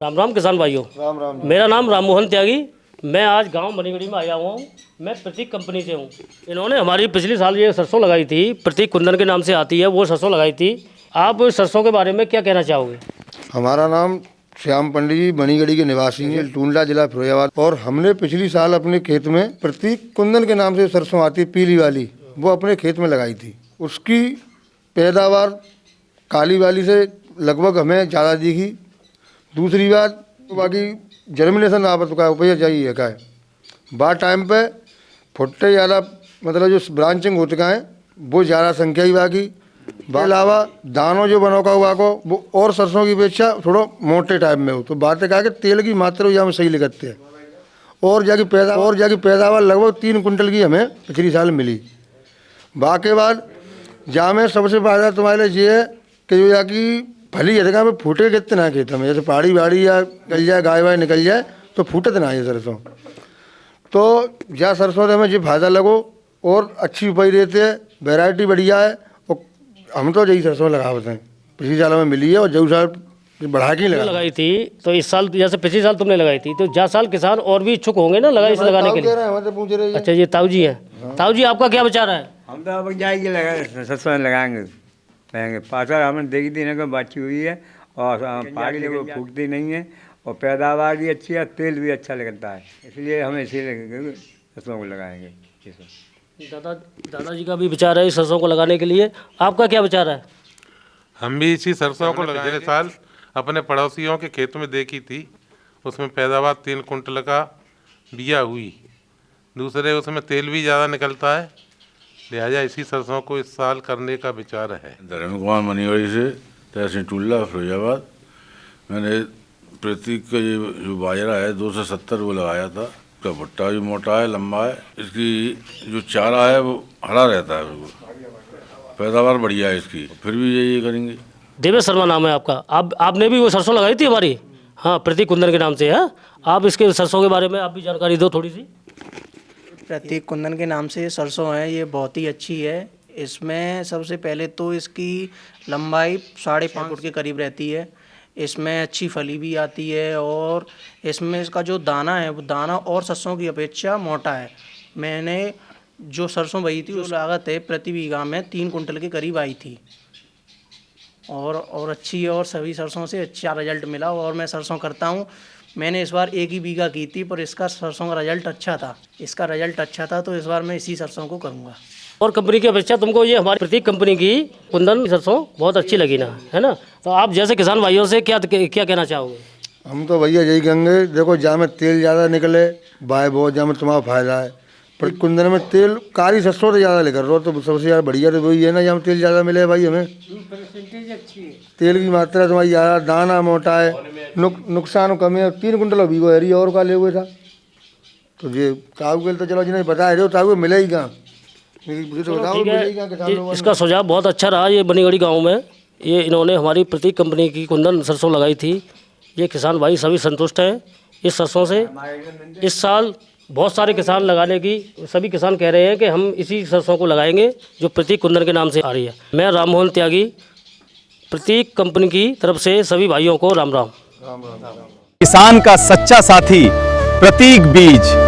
राम राम किसान भाइयों। राम राम। मेरा नाम राममोहन त्यागी। मैं आज गांव मनीगढ़ी में आया हुआ हूँ। मैं प्रतीक कंपनी से हूँ। इन्होंने हमारी पिछले साल ये सरसों लगाई थी, प्रतीक कुंदन के नाम से आती है, वो सरसों लगाई थी। आप सरसों के बारे में क्या कहना चाहोगे? हमारा नाम श्याम पंडित जी मनीगढ़ी के निवासी हैं, टूंडला जिला फिरोजाबाद। और हमने पिछली साल अपने खेत में प्रतीक कुंदन के नाम से सरसों आती है पीली वाली, वो अपने खेत में लगाई थी। उसकी पैदावार काली वाली से लगभग हमें ज़्यादा दिखी। दूसरी बात बाकी जर्मिनेशन आप का उपयोग चाहिए का है बाद टाइम पे फुट्टे ज़्यादा, मतलब जो ब्रांचिंग होते का है वो ज़्यादा संख्या ही बाकी। अलावा दानों जो बनोका हुआ को वो और सरसों की अपेक्षा थोड़ा मोटे टाइप में हो, तो बातें कहा कि तेल की मात्रा यहाँ में सही लगते हैं। और जाकी पैदावार लगभग 3 कुंटल की हमें पिछली साल मिली। बाकी बाद जहाँ में सबसे फायदा तुम्हारे लिए ये है कि जो जाकी भली जगह में फूटे कितना खेत में, जैसे पहाड़ी बाड़ी या निकल जाए, गाय वाय निकल जाए तो फूटत ना है सरसों। तो या सरसों से हमें जो फायदा लगो और अच्छी उपज देते हैं, वैरायटी बढ़िया है। और हम तो यही सरसों लगाते हैं, पिछली साल में मिली है और जो साल बढ़ा के लगाई थी। तो इस साल जैसे पिछली साल तुमने लगाई थी, तो जा साल किसान और भी इच्छुक होंगे ना लगाई से लगाने के लिए। पूछ रहे हैं। अच्छा, ये ताऊ जी हैं। ताऊ जी, आपका क्या विचार है? हम तो अब जाएंगे सरसों लगाएंगे पाचर हमने देखी थी ना बाची हुई है और पहाड़ी वो फूटती नहीं है और पैदावार भी अच्छी है, तेल भी अच्छा लगता है, इसलिए हम इसीलिए सरसों को लगाएंगे। दादाजी का भी विचार है इस सरसों को लगाने के लिए। आपका क्या विचार है? हम भी इसी सरसों को पिछले साल अपने पड़ोसियों के खेत में देखी थी, उसमें पैदावार 3 कुंटल का बिया हुई। दूसरे उसमें तेल भी ज़्यादा निकलता है, लिहाजा इसी सरसों को इस साल करने का विचार है। धर्म कुमार मनीगढ़ी से तहसील टूंडला फिरोजाबाद। मैंने प्रतीक का ये जो बाजरा है 270 वो लगाया था। इसका भुट्टा भी मोटा है, लंबा है। इसकी जो चारा है वो हरा रहता है, पैदावार बढ़िया है इसकी। फिर भी यही करेंगे। देवेश शर्मा नाम है आपका। आपने भी वो सरसों लगाई थी हमारी, हाँ, प्रतीक कुंदन के नाम से है। आप इसके सरसों के बारे में आप भी जानकारी दो थोड़ी सी। प्रतीक कुंदन के नाम से सरसों है, ये बहुत ही अच्छी है। इसमें सबसे पहले तो इसकी लंबाई 5.5 फुट के करीब रहती है। इसमें अच्छी फली भी आती है और इसमें इसका जो दाना है वो दाना और सरसों की अपेक्षा मोटा है। मैंने जो सरसों बोई थी उस लागत है प्रति बीघा में 3 कुंटल के करीब आई थी और अच्छी है और सभी सरसों से अच्छा रिजल्ट मिला। और मैं सरसों करता हूँ। मैंने इस बार 1 ही बीघा की थी पर इसका सरसों का रिजल्ट अच्छा था, तो इस बार मैं इसी सरसों को करूँगा। और कंपनी की अपेक्षा तुमको ये हमारी प्रतीक कंपनी की कुंदन सरसों बहुत अच्छी लगी ना, है ना? तो आप जैसे किसान भाइयों से क्या कहना चाहोगे? हम तो भैया यही कहेंगे, देखो जहाँ में तेल ज़्यादा निकले बाय बहुत, जहाँ में तुम्हारा फायदा है। पर कुंदन में तेल कारी सरसों से ज़्यादा लेकर रहो, तो सबसे ज़्यादा बढ़िया तो वही है ना, जहाँ में तेल ज़्यादा मिले भाई। हमें तेल की मात्रा तुम्हारी ज़्यादा, दाना मोटा है, नुकसान कम है। 3 कुंटल अभी वो हरी और का ले हुए था, तो ये ताऊ के तो चलो जिन्हें बता रहे हो ताऊ मिले ही कहाँ, तो बताओ। इसका सुझाव बहुत अच्छा रहा। ये मनीगढ़ी गाँव में ये इन्होंने हमारी प्रतीक कंपनी की कुंदन सरसों लगाई थी। ये किसान भाई सभी संतुष्ट हैं इस सरसों से। इस साल बहुत सारे किसान लगाने की, सभी किसान कह रहे हैं कि हम इसी सरसों को लगाएंगे जो प्रतीक कुंदन के नाम से आ रही है। मैं राममोहन त्यागी, प्रतीक कंपनी की तरफ से सभी भाइयों को राम राम। किसान का सच्चा साथी प्रतीक बीज।